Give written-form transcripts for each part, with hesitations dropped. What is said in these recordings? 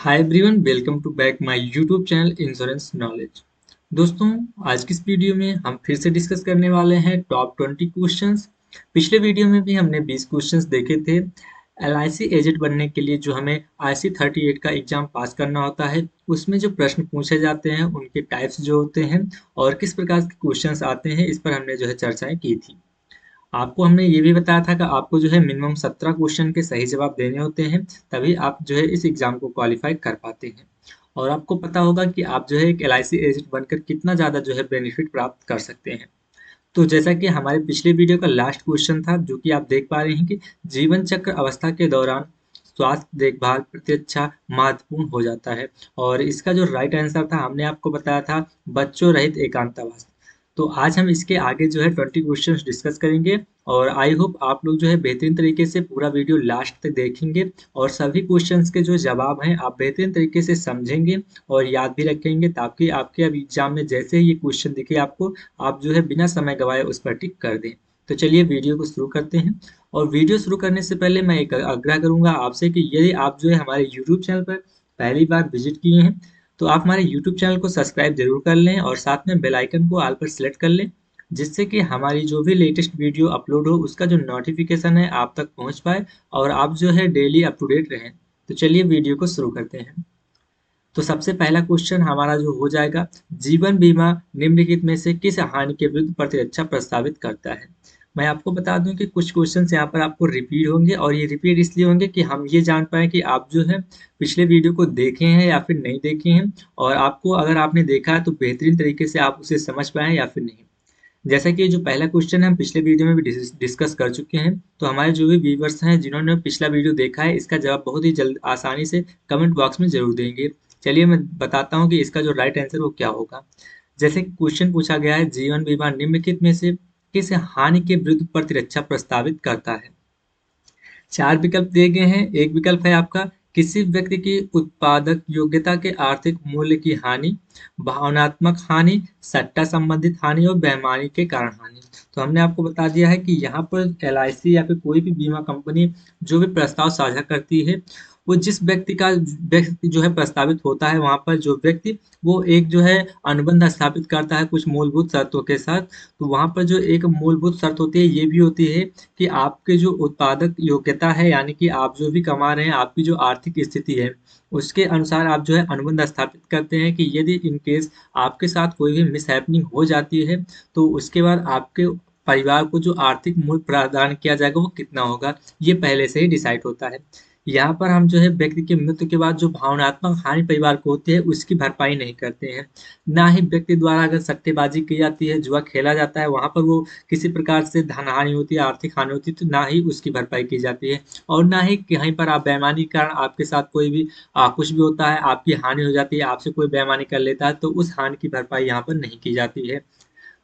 Hi everyone, welcome to back my YouTube channel insurance knowledge. दोस्तों, आज की इस वीडियो में हम फिर से डिस्कस करने वाले हैं टॉप 20 क्वेश्चंस। पिछले वीडियो में भी हमने 20 क्वेश्चंस देखे थे। एलआईसी एजेंट बनने के लिए जो हमें आईसी 38 का एग्जाम पास करना होता है, उसमें जो प्रश्न पूछे जाते हैं उनके टाइप्स जो होते हैं और किस प्रकार के क्वेश्चंस आते हैं, इस पर हमने जो है चर्चाएं की थी। आपको हमने ये भी बताया था कि आपको जो है मिनिमम 17 क्वेश्चन के सही जवाब देने होते हैं, तभी आप जो है इस एग्जाम को क्वालिफाई कर पाते हैं। और आपको पता होगा कि आप जो है एक एलआईसी एजेंट बनकर कितना ज़्यादा जो है बेनिफिट प्राप्त कर सकते हैं। तो जैसा कि हमारे पिछले वीडियो का लास्ट क्वेश्चन था, जो कि आप देख पा रहे हैं कि जीवन चक्र अवस्था के दौरान स्वास्थ्य देखभाल प्रतिरक्षा महत्वपूर्ण हो जाता है। और इसका जो राइट आंसर था, हमने आपको बताया था बच्चों रहित एकांतवास। तो आज हम इसके आगे जो है 20 क्वेश्चंस डिस्कस करेंगे। और आई होप आप लोग जो है बेहतरीन तरीके से पूरा वीडियो लास्ट तक देखेंगे और सभी क्वेश्चंस के जो जवाब हैं आप बेहतरीन तरीके से समझेंगे और याद भी रखेंगे, ताकि आपके अब एग्जाम में जैसे ही ये क्वेश्चन दिखे आपको, आप जो है बिना समय गवाए उस पर टिक कर दें। तो चलिए वीडियो को शुरू करते हैं। और वीडियो शुरू करने से पहले मैं एक आग्रह करूंगा आपसे कि यदि आप जो है हमारे यूट्यूब चैनल पर पहली बार विजिट किए हैं, तो आप हमारे यूट्यूब चैनल को सब्सक्राइब जरूर कर लें और साथ में बेल आइकन को ऑल पर सेलेक्ट कर लें, जिससे कि हमारी जो भी लेटेस्ट वीडियो अपलोड हो उसका जो नोटिफिकेशन है आप तक पहुंच पाए और आप जो है डेली अप टू डेट रहें। तो चलिए वीडियो को शुरू करते हैं। तो सबसे पहला क्वेश्चन हमारा जो हो जाएगा, जीवन बीमा निम्नलिखित में से किस हानि के विरुद्ध प्रतिरक्षा प्रस्तावित करता है। मैं आपको बता दूं कि कुछ क्वेश्चंस यहाँ पर आपको रिपीट होंगे, और ये रिपीट इसलिए होंगे कि हम ये जान पाए कि आप जो है पिछले वीडियो को देखे हैं या फिर नहीं देखे हैं, और आपको अगर आपने देखा है तो बेहतरीन तरीके से आप उसे समझ पाए या फिर नहीं। जैसा कि जो पहला क्वेश्चन है हम पिछले वीडियो में भी डिस्कस कर चुके हैं, तो हमारे जो भी व्यूवर्स हैं जिन्होंने पिछला वीडियो देखा है, इसका जवाब बहुत ही जल्द आसानी से कमेंट बॉक्स में जरूर देंगे। चलिए मैं बताता हूँ कि इसका जो राइट आंसर वो क्या होगा। जैसे कि क्वेश्चन पूछा गया है, जीवन बीमा निम्नलिखित में से किस हानि के विरुद्ध प्रतिरक्षा प्रस्तावित करता है। चार विकल्प दिए गए हैं। एक विकल्प है आपका, किसी व्यक्ति की उत्पादक योग्यता के आर्थिक मूल्य की हानि, भावनात्मक हानि, सट्टा संबंधित हानि और बेईमानी के कारण हानि। तो हमने आपको बता दिया है कि यहाँ पर एलआईसी या फिर कोई भी बीमा कंपनी जो भी प्रस्ताव साझा करती है, वो जिस व्यक्ति जो है प्रस्तावित होता है, वहां पर जो व्यक्ति वो एक जो है अनुबंध स्थापित करता है कुछ मूलभूत शर्तों के साथ। तो वहां पर जो एक मूलभूत शर्त होती है ये भी होती है कि आपके जो उत्पादक योग्यता है, यानी कि आप जो भी कमा रहे हैं, आपकी जो आर्थिक स्थिति है, उसके अनुसार आप जो है अनुबंध स्थापित करते हैं कि यदि इन केस आपके साथ कोई भी मिसहैपनिंग हो जाती है, तो उसके बाद आपके परिवार को जो आर्थिक मूल्य प्रदान किया जाएगा वो कितना होगा, ये पहले से ही डिसाइड होता है। यहाँ पर हम जो है व्यक्ति की मृत्यु के बाद जो भावनात्मक हानि परिवार को होती है उसकी भरपाई नहीं करते हैं। ना ही व्यक्ति द्वारा अगर सट्टेबाजी की जाती है, जुआ खेला जाता है, वहां पर वो किसी प्रकार से धन हानि होती है, आर्थिक हानि होती है, तो ना ही उसकी भरपाई की जाती है। और ना ही कहीं पर आप बेईमानी के कारण आपके साथ कोई भी कुछ भी होता है, आपकी हानि हो जाती है, आपसे कोई बेईमानी कर लेता है, तो उस हानि की भरपाई यहाँ पर नहीं की जाती है।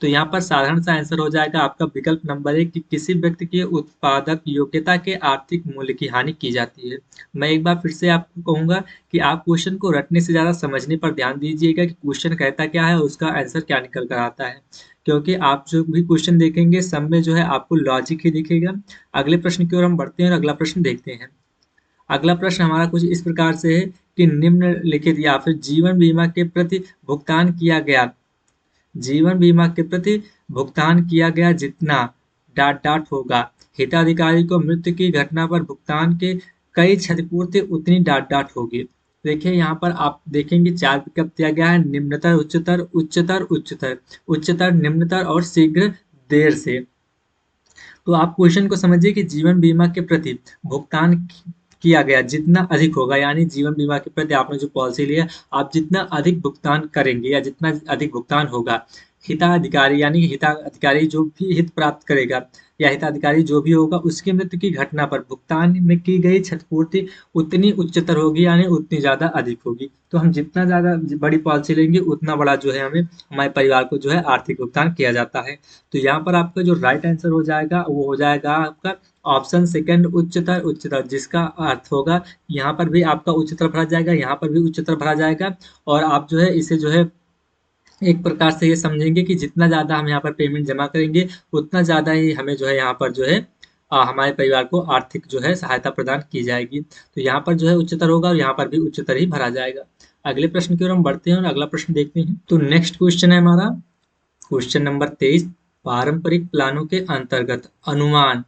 तो यहाँ पर साधारण सा आंसर हो जाएगा आपका विकल्प नंबर एक, कि किसी व्यक्ति की उत्पादक योग्यता के आर्थिक मूल्य की हानि की जाती है। मैं एक बार फिर से आपको कहूंगा कि आप क्वेश्चन को रटने से ज्यादा समझने पर ध्यान दीजिएगा कि क्वेश्चन कहता क्या है और उसका आंसर क्या निकल कर आता है, क्योंकि आप जो भी क्वेश्चन देखेंगे सब में जो है आपको लॉजिक ही दिखेगा। अगले प्रश्न की ओर हम बढ़ते हैं और अगला प्रश्न देखते हैं। अगला प्रश्न हमारा कुछ इस प्रकार से है कि निम्नलिखित या फिर जीवन बीमा के प्रति भुगतान किया गया जीवन बीमा के प्रति भुगतान किया गया जितना डाट डाट होगा, हिताधिकारी को मृत्यु की घटना पर भुगतान के कई क्षतिपूर्ति उतनी डाट डाट होगी। देखिए यहाँ पर आप देखेंगे चार विकल्प दिया गया है, निम्नतर, उच्चतर, उच्चतर, उच्चतर, उच्चतर, निम्नतर और शीघ्र देर से। तो आप क्वेश्चन को समझिए कि जीवन बीमा के प्रति भुगतान किया गया जितना अधिक होगा, यानी जीवन बीमा के प्रति आपने जो पॉलिसी लिया, आप जितना अधिक भुगतान करेंगे या जितना अधिक भुगतान होगा, हिताधिकारी यानी हिताधिकारी जो भी हित प्राप्त करेगा या हिताधिकारी जो भी होगा, उसकी मृत्यु की घटना पर भुगतान में की गई क्षतिपूर्ति उतनी उच्चतर होगी, यानी उतनी ज्यादा अधिक होगी। तो हम जितना ज्यादा बड़ी पॉलिसी लेंगे उतना बड़ा जो है हमें, हमारे परिवार को जो है आर्थिक भुगतान किया जाता है। तो यहाँ पर आपका जो राइट आंसर हो जाएगा वो हो जाएगा आपका ऑप्शन सेकंड, उच्चतर, उच्चतर, जिसका अर्थ होगा यहाँ पर भी आपका उच्चतर भरा जाएगा, यहाँ पर भी उच्चतर भरा जाएगा। और आप जो है इसे जो है एक प्रकार से ये समझेंगे कि जितना ज्यादा हम यहाँ पर पेमेंट जमा करेंगे उतना ज्यादा ही हमें जो है यहाँ पर जो है हमारे परिवार को आर्थिक जो है सहायता प्रदान की जाएगी। तो यहाँ पर जो है उच्चतर होगा और यहाँ पर भी उच्चतर ही भरा जाएगा। अगले प्रश्न की ओर हम बढ़ते हैं और अगला प्रश्न देखते हैं। तो नेक्स्ट क्वेश्चन है हमारा क्वेश्चन नंबर 23। पारंपरिक प्लानों के अंतर्गत अनुमान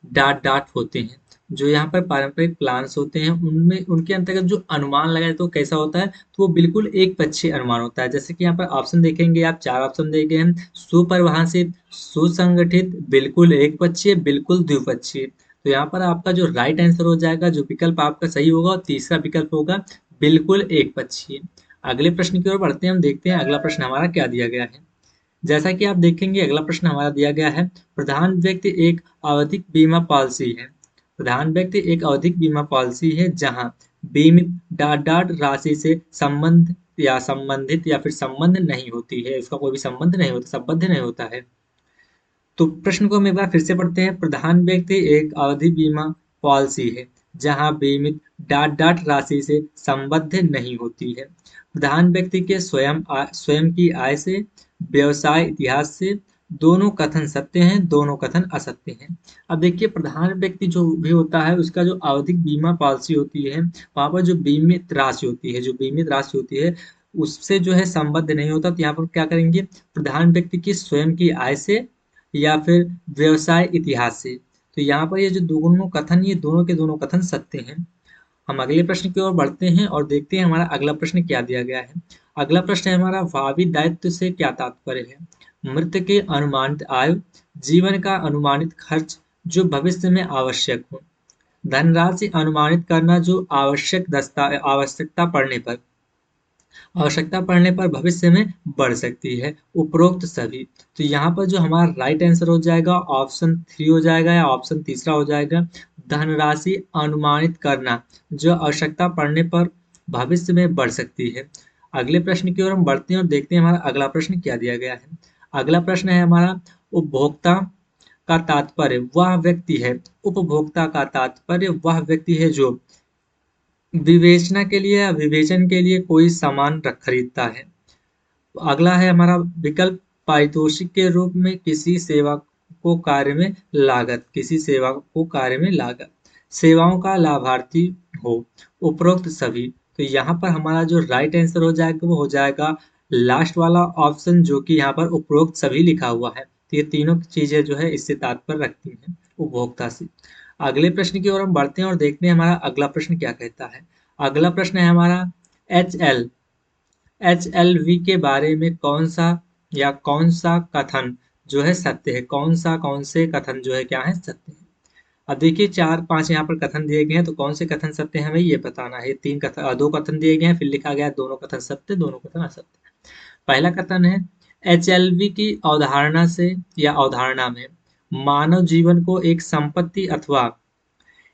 डाट डाट होते हैं। जो यहाँ पर पारंपरिक प्लान्स होते हैं उनमें उनके अंतर्गत जो अनुमान लगाए तो कैसा होता है, तो वो बिल्कुल एक पक्षीय अनुमान होता है। जैसे कि यहाँ पर ऑप्शन देखेंगे आप, 4 ऑप्शन देखे हैं। सुपरिभाषित, सुसंगठित, बिल्कुल एक पक्षीय, बिल्कुल द्विपक्षीय। तो यहाँ पर आपका जो राइट आंसर हो जाएगा, जो विकल्प आपका सही होगा, और तीसरा विकल्प होगा बिल्कुल एक पक्षीय। अगले प्रश्न की ओर बढ़ते हैं, हम देखते हैं अगला प्रश्न हमारा क्या दिया गया है। जैसा कि आप देखेंगे अगला प्रश्न हमारा दिया गया है, प्रधान व्यक्ति एक आवधिक बीमा पॉलिसी है। प्रधान व्यक्ति एक आवधिक बीमा पॉलिसी है जहां बीमित डाट डाट राशि से संबंध या संबंधित या फिर संबंध नहीं होती है, इसका कोई भी संबंध नहीं होता, संबद्ध नहीं होता है। तो प्रश्न को हम एक बार फिर से पढ़ते हैं। प्रधान व्यक्ति एक अवधि बीमा पॉलिसी है जहां बीमित डाट डाट राशि से संबद्ध नहीं होती है। प्रधान व्यक्ति के स्वयं की आय से, व्यवसाय इतिहास से, दोनों कथन सत्य हैं, दोनों कथन असत्य हैं। अब देखिए प्रधान व्यक्ति जो भी होता है उसका जो आवधिक बीमा पॉलिसी होती है, वहां पर जो बीमित राशि होती है, जो बीमित राशि होती है उससे जो है संबद्ध नहीं होता। तो यहाँ पर क्या करेंगे, प्रधान व्यक्ति की स्वयं की आय से या फिर व्यवसाय इतिहास से। तो यहाँ पर ये जो दोनों कथन, ये दोनों के दोनों कथन सत्य हैं। हम अगले प्रश्न की ओर बढ़ते हैं और देखते हैं हमारा अगला प्रश्न क्या दिया गया है। अगला प्रश्न है हमारा, भावी दायित्व से क्या तात्पर्य है। मृत के अनुमानित आयु, जीवन का अनुमानित खर्च जो भविष्य में आवश्यक हो, धनराशि अनुमानित करना जो आवश्यकता पड़ने पर भविष्य में बढ़ सकती है, उपरोक्त सभी। तो यहाँ पर जो हमारा राइट आंसर हो जाएगा ऑप्शन 3 हो जाएगा या ऑप्शन तीसरा हो जाएगा, धनराशि अनुमानित करना जो आवश्यकता पड़ने पर भविष्य में बढ़ सकती है। अगले प्रश्न की ओर हम बढ़ते हैं और देखते हैं हमारा अगला प्रश्न क्या दिया गया है। अगला प्रश्न है हमारा, उपभोक्ता का तात्पर्य वह व्यक्ति है, उपभोक्ता का तात्पर्य वह व्यक्ति है जो विवेचना के लिए या विवेचन के लिए कोई सामान खरीदता है। अगला है हमारा विकल्प, पारितोषिक के रूप में किसी सेवा को कार्य में लागत, किसी सेवा को कार्य में लागत, सेवाओं का लाभार्थी हो, उपरोक्त सभी। तो यहाँ पर हमारा जो राइट आंसर हो जाएगा वो हो जाएगा लास्ट वाला ऑप्शन, जो कि यहाँ पर उपरोक्त सभी लिखा हुआ है। तो ये तीनों चीजें जो है इससे तात्पर्य रखती हैं, उपभोक्ता से। अगले प्रश्न की ओर हम बढ़ते हैं और देखते हैं हमारा अगला प्रश्न क्या कहता है। अगला प्रश्न है हमारा, एच एल वी के बारे में कौन सा कथन जो है सत्य है, कौन से कथन जो है क्या है, सत्य है। अब देखिए 4-5 यहाँ पर कथन दिए गए हैं, तो कौन से कथन सत्य है हमें ये बताना है। दो कथन दिए गए हैं, फिर लिखा गया है दोनों कथन सत्य, दोनों कथन असत्य। पहला कथन है, एचएलवी की अवधारणा से या अवधारणा में मानव जीवन को एक संपत्ति अथवा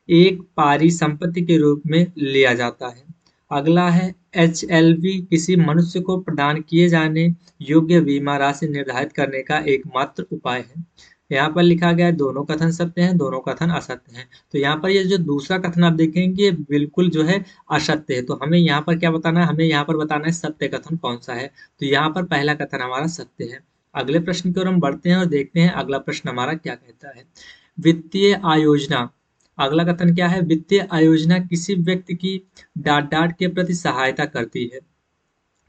एक पारिसंपत्ति के रूप में लिया जाता है। अगला है, एचएलवी किसी मनुष्य को प्रदान किए जाने योग्य बीमा राशि निर्धारित करने का एकमात्र उपाय है। यहाँ पर लिखा गया है दोनों कथन सत्य हैं, दोनों कथन असत्य हैं। तो यहाँ पर ये जो दूसरा कथन आप देखेंगे ये बिल्कुल जो है असत्य है। तो हमें यहाँ पर क्या बताना है, हमें यहाँ पर बताना है सत्य कथन कौन सा है। तो यहाँ पर पहला कथन हमारा सत्य है। अगले प्रश्न की ओर हम बढ़ते हैं और देखते हैं अगला प्रश्न हमारा क्या कहता है। वित्तीय आयोजना, अगला कथन क्या है, वित्तीय आयोजना किसी व्यक्ति की डाट डाट के प्रति सहायता करती है।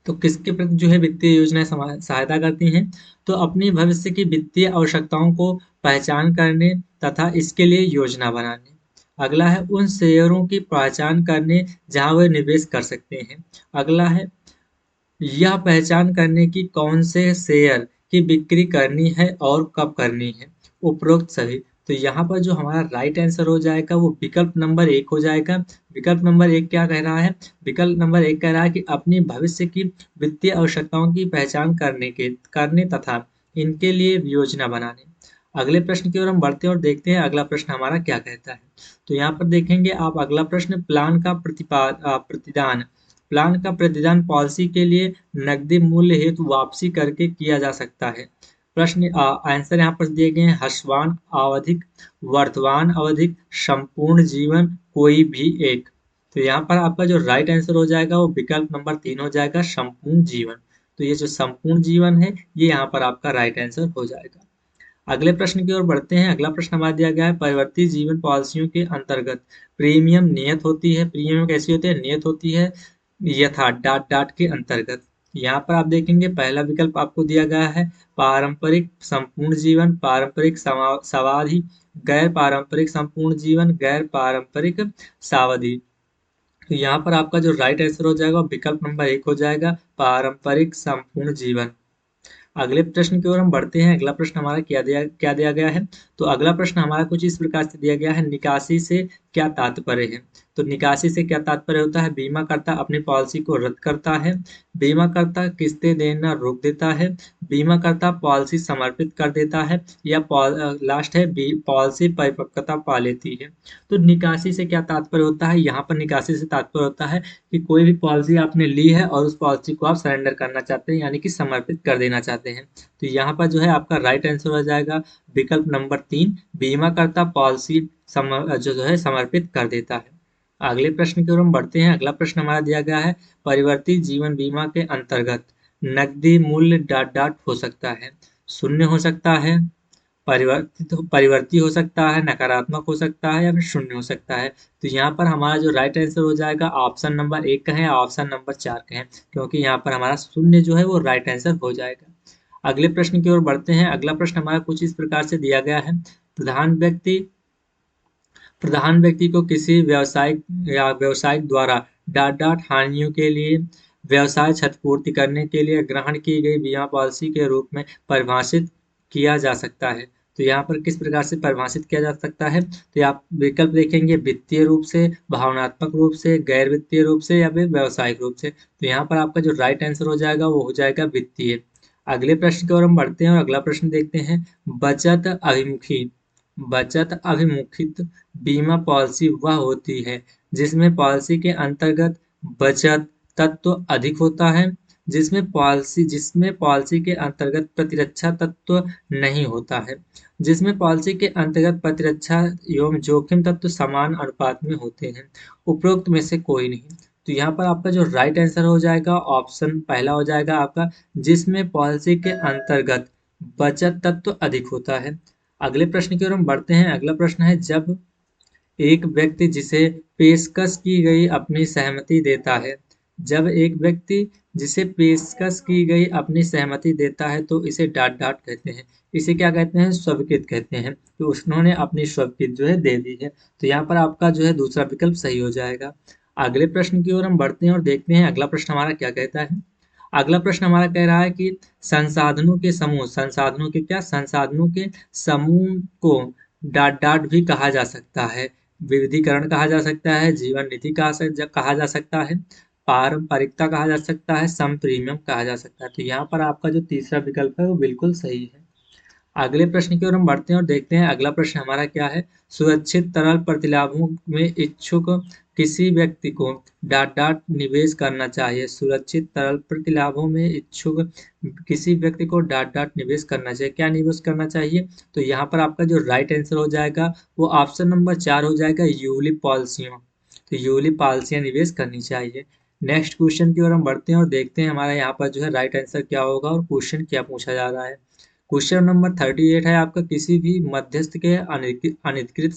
तो किसके प्रति जो है वित्तीय योजनाएं सहायता करती हैं, तो अपनी भविष्य की वित्तीय आवश्यकताओं को पहचान करने तथा इसके लिए योजना बनाने। अगला है, उन शेयरों की पहचान करने जहां वे निवेश कर सकते हैं। अगला है, यह पहचान करने की कौन से शेयर की बिक्री करनी है और कब करनी है, उपरोक्त सभी। तो यहाँ पर जो हमारा राइट आंसर हो जाएगा वो विकल्प नंबर 1 हो जाएगा। विकल्प नंबर 1 क्या कह रहा है, विकल्प नंबर 1 कह रहा है कि अपनी भविष्य की वित्तीय आवश्यकताओं की पहचान करने तथा इनके लिए योजना बनाने। अगले प्रश्न की ओर हम बढ़ते हैं और देखते हैं अगला प्रश्न हमारा क्या कहता है। तो यहाँ पर देखेंगे आप अगला प्रश्न, प्लान का प्रतिदान पॉलिसी के लिए नकदी मूल्य हेतु वापसी करके किया जा सकता है। प्रश्न आंसर यहाँ पर दिए गए हैं, ह्रस्वान आवधिक, वर्तमान अवधिक, संपूर्ण जीवन, कोई भी एक। तो यहाँ पर आपका जो राइट आंसर हो जाएगा वो विकल्प नंबर 3 हो जाएगा, संपूर्ण जीवन। तो ये जो संपूर्ण जीवन है ये यहाँ पर आपका राइट आंसर हो जाएगा। अगले प्रश्न की ओर बढ़ते हैं। अगला प्रश्न हमारा दिया गया है, परिवर्ती जीवन पॉलिसियों के अंतर्गत प्रीमियम नियत होती है। प्रीमियम कैसी होती है? नियत होती है यथा डाट डाट के अंतर्गत। यहाँ पर आप देखेंगे पहला विकल्प आपको दिया गया है पारंपरिक संपूर्ण जीवन, पारंपरिक सावधि, गैर पारंपरिक संपूर्ण जीवन, गैर पारंपरिक सावधि। तो यहाँ पर आपका जो राइट आंसर हो जाएगा विकल्प नंबर 1 हो जाएगा, पारंपरिक संपूर्ण जीवन। अगले प्रश्न की ओर हम बढ़ते हैं। अगला प्रश्न हमारा क्या दिया गया है? तो अगला प्रश्न हमारा कुछ इस प्रकार से दिया गया है, निकासी से क्या तात्पर्य है? तो निकासी से क्या तात्पर्य होता है? बीमाकर्ता अपनी पॉलिसी को रद्द करता है, बीमाकर्ता किस्तें देना रोक देता है, बीमाकर्ता पॉलिसी समर्पित कर देता है, या लास्ट है पॉलिसी परिपक्वता पा लेती है। तो निकासी से क्या तात्पर्य होता है? यहाँ पर निकासी से तात्पर्य होता है कि कोई भी पॉलिसी आपने ली है और उस पॉलिसी को आप सरेंडर करना चाहते हैं, यानी कि समर्पित कर देना चाहते हैं। तो यहाँ पर जो है आपका राइट आंसर हो जाएगा विकल्प नंबर 3, बीमाकर्ता पॉलिसी जो है समर्पित कर देता है। अगले प्रश्न की ओर हम बढ़ते हैं। अगला प्रश्न हमारा दिया गया है, परिवर्तित जीवन बीमा के अंतर्गत नकदी मूल्य डाट डाट हो सकता है, शून्य हो सकता है, परिवर्ती हो सकता है, नकारात्मक हो सकता है, या फिर शून्य हो सकता है। तो यहाँ पर हमारा जो राइट आंसर हो जाएगा ऑप्शन नंबर 1 का है, ऑप्शन नंबर 4 का है, क्योंकि यहाँ पर हमारा शून्य जो है वो राइट आंसर हो जाएगा। अगले प्रश्न की ओर बढ़ते हैं। अगला प्रश्न हमारा कुछ इस प्रकार से दिया गया है, प्रधान व्यक्ति को किसी व्यवसायिक या व्यवसायिक द्वारा डाट डाट हानियों के लिए व्यवसाय क्षतिपूर्ति करने के लिए ग्रहण की गई बीमा पॉलिसी के रूप में परिभाषित किया जा सकता है। तो यहाँ पर किस प्रकार से परिभाषित किया जा सकता है? तो आप विकल्प देखेंगे, वित्तीय रूप से, भावनात्मक रूप से, गैर वित्तीय रूप से, या फिर व्यवसायिक रूप से। तो यहाँ पर आपका जो राइट आंसर हो जाएगा वो हो जाएगा वित्तीय। अगले प्रश्न की ओर हम बढ़ते हैं और अगला प्रश्न देखते हैं, बचत अभिमुखित बीमा पॉलिसी वह होती है जिसमें पॉलिसी के अंतर्गत बचत तत्व अधिक होता है, जिसमें पॉलिसी के अंतर्गत प्रतिरक्षा तत्व नहीं होता है, जिसमें पॉलिसी के अंतर्गत प्रतिरक्षा एवं जोखिम तत्व समान अनुपात में होते हैं, उपरोक्त में से कोई नहीं। तो यहाँ पर आपका जो राइट आंसर हो जाएगा ऑप्शन पहला हो जाएगा आपका, जिसमें पॉलिसी के अंतर्गत बचत तत्व अधिक होता है। अगले प्रश्न की ओर हम बढ़ते हैं। अगला प्रश्न है, जब एक व्यक्ति जिसे पेशकश की गई अपनी सहमति देता है, जब एक व्यक्ति जिसे पेशकश की गई अपनी सहमति देता है तो इसे डाट डाट कहते हैं। इसे क्या कहते हैं? स्वीकृत कहते हैं। तो उन्होंने अपनी स्वीकृति जो है दे दी है। तो यहाँ पर आपका जो है दूसरा विकल्प सही हो जाएगा। अगले प्रश्न की ओर हम बढ़ते हैं और देखते हैं अगला प्रश्न हमारा क्या कहता है। अगला प्रश्न हमारा कह रहा है कि संसाधनों के समूह को डाट डाट भी कहा जा सकता है, विविधीकरण कहा जा सकता है, जीवन नीति कहा जा सकता है, पारंपरिकता कहा जा सकता है, सम प्रीमियम कहा जा सकता है। तो यहाँ पर आपका जो तीसरा विकल्प है वो बिल्कुल सही है। अगले प्रश्न की ओर हम बढ़ते हैं और देखते हैं अगला प्रश्न हमारा क्या है, सुरक्षित तरल प्रतिलाभों में इच्छुक किसी व्यक्ति को डाट डाट निवेश करना चाहिए। सुरक्षित तरल प्रतिलाभों में इच्छुक किसी व्यक्ति को डाट डाट निवेश करना चाहिए। क्या निवेश करना चाहिए? तो यहाँ पर आपका जो राइट आंसर हो जाएगा वो ऑप्शन नंबर 4 हो जाएगा, यूलिप पॉलिसियों। तो यूलिप पॉलिसियां निवेश करनी चाहिए। नेक्स्ट क्वेश्चन की ओर हम बढ़ते हैं और देखते हैं हमारा यहाँ पर जो है राइट आंसर क्या होगा और क्वेश्चन क्या पूछा जा रहा है। क्वेश्चन नंबर 38 है आपका, किसी भी मध्यस्थ के अनधिकृत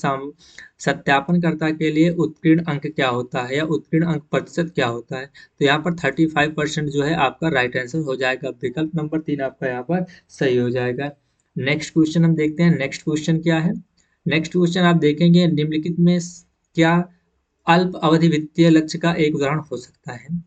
सत्यापनकर्ता के लिए उत्कीर्ण अंक क्या होता है, या उत्कीर्ण अंक प्रतिशत क्या होता है? तो यहाँ पर 35% जो है आपका राइट आंसर हो जाएगा। विकल्प नंबर 3 आपका यहाँ पर सही हो जाएगा। नेक्स्ट क्वेश्चन हम देखते हैं। नेक्स्ट क्वेश्चन क्या है? नेक्स्ट क्वेश्चन आप देखेंगे, निम्नलिखित में क्या अल्प अवधि वित्तीय लक्ष्य का एक उदाहरण हो सकता है?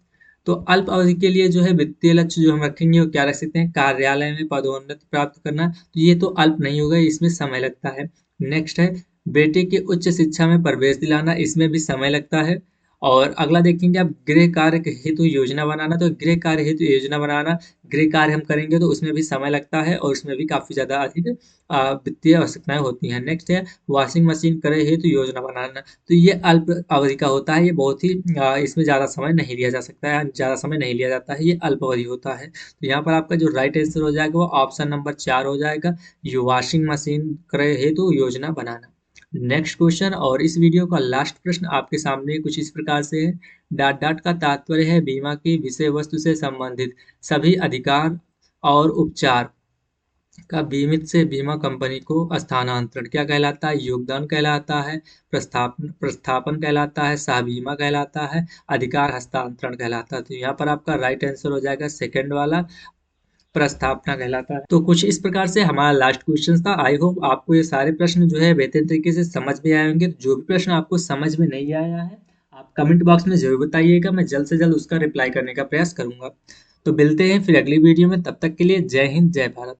तो अल्प अवधि के लिए जो है वित्तीय लक्ष्य जो हम रखेंगे वो क्या रख सकते हैं? कार्यालय में पदोन्नति प्राप्त करना। तो ये तो अल्प नहीं होगा, इसमें समय लगता है। नेक्स्ट है बेटे के उच्च शिक्षा में प्रवेश दिलाना, इसमें भी समय लगता है। और अगला देखेंगे आप, गृह कार्य हेतु योजना बनाना। तो गृह कार्य हेतु योजना बनाना, गृह कार्य हम करेंगे तो उसमें भी समय लगता है और उसमें भी काफी ज्यादा अधिक वित्तीय आवश्यकताएं होती हैं। नेक्स्ट है वॉशिंग मशीन क्रय हेतु योजना बनाना। तो ये अल्प अवधि का होता है, ये बहुत ही इसमें ज़्यादा समय नहीं लिया जा सकता है, ज़्यादा समय नहीं लिया जाता है, ये अल्प अवधि होता है। तो यहाँ पर आपका जो राइट आंसर हो जाएगा वो ऑप्शन नंबर 4 हो जाएगा, ये वॉशिंग मशीन क्रय हेतु योजना बनाना। नेक्स्ट क्वेश्चन और इस वीडियो का लास्ट प्रश्न आपके सामने कुछ इस प्रकार से है, डाट डाट का तात्पर्य है बीमा की विषय वस्तु से संबंधित सभी अधिकार और उपचार का बीमित से बीमा कंपनी को स्थानांतरण क्या कहलाता है? योगदान कहलाता है, प्रस्थापन प्रस्थापन कहलाता है, सहबीमा कहलाता है, अधिकार हस्तांतरण कहलाता है। तो यहाँ पर आपका राइट आंसर हो जाएगा सेकंड वाला, प्रस्थापना कहलाता है। तो कुछ इस प्रकार से हमारा लास्ट क्वेश्चन था। आई होप आपको ये सारे प्रश्न जो है बेहतर तरीके से समझ में आए होंगे। जो भी प्रश्न आपको समझ में नहीं आया है आप कमेंट बॉक्स में जरूर बताइएगा, मैं जल्द से जल्द उसका रिप्लाई करने का प्रयास करूंगा। तो मिलते हैं फिर अगली वीडियो में, तब तक के लिए जय हिंद जय भारत।